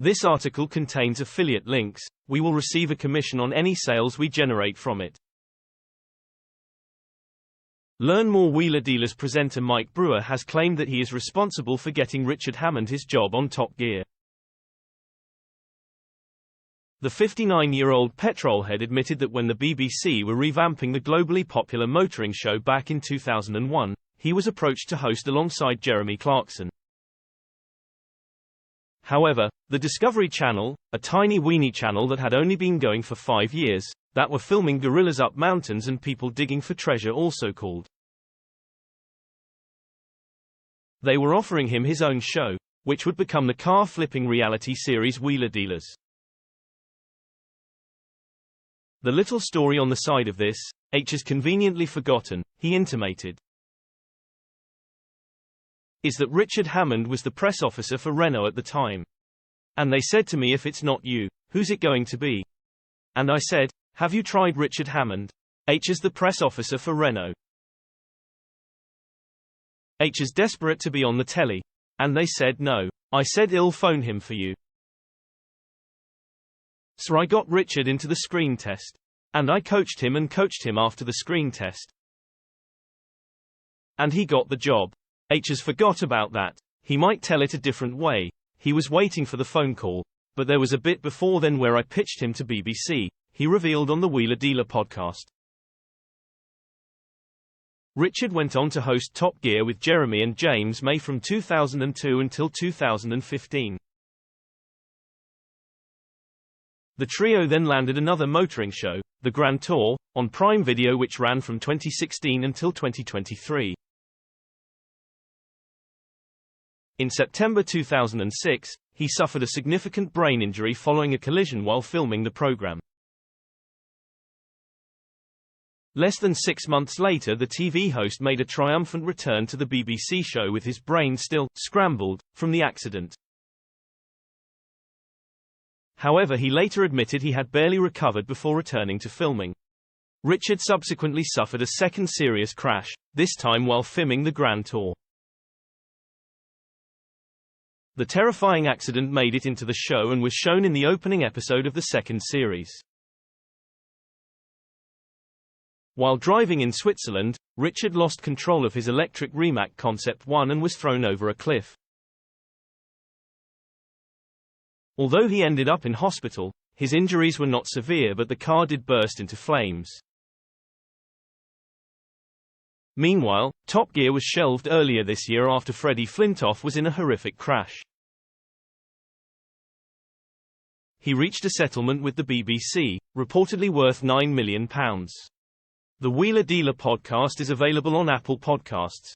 This article contains affiliate links. We will receive a commission on any sales we generate from it. Learn more. Wheeler Dealers presenter Mike Brewer has claimed that he is responsible for getting Richard Hammond his job on Top Gear. The 59-year-old petrolhead admitted that when the BBC were revamping the globally popular motoring show back in 2001, he was approached to host alongside Jeremy Clarkson. However, the Discovery Channel, a tiny weeny channel that had only been going for 5 years, that were filming gorillas up mountains and people digging for treasure, also called. They were offering him his own show, which would become the car-flipping reality series Wheeler Dealers. The little story on the side of this, H is conveniently forgotten, he intimated, is that Richard Hammond was the press officer for Renault at the time. And they said to me, if it's not you, who's it going to be? And I said, have you tried Richard Hammond? H is the press officer for Renault. H is desperate to be on the telly. And they said no. I said, I'll phone him for you. So I got Richard into the screen test. And I coached him after the screen test. And he got the job. H has forgot about that. He might tell it a different way. He was waiting for the phone call. But there was a bit before then where I pitched him to BBC, he revealed on the Wheeler Dealer podcast. Richard went on to host Top Gear with Jeremy and James May from 2002 until 2015. The trio then landed another motoring show, The Grand Tour, on Prime Video, which ran from 2016 until 2023. In September 2006, he suffered a significant brain injury following a collision while filming the program. Less than 6 months later, the TV host made a triumphant return to the BBC show with his brain still scrambled from the accident. However, he later admitted he had barely recovered before returning to filming. Richard subsequently suffered a second serious crash, this time while filming the Grand Tour. The terrifying accident made it into the show and was shown in the opening episode of the second series. While driving in Switzerland, Richard lost control of his electric Rimac Concept 1 and was thrown over a cliff. Although he ended up in hospital, his injuries were not severe, but the car did burst into flames. Meanwhile, Top Gear was shelved earlier this year after Freddie Flintoff was in a horrific crash. He reached a settlement with the BBC, reportedly worth £9 million. The Wheeler Dealer podcast is available on Apple Podcasts.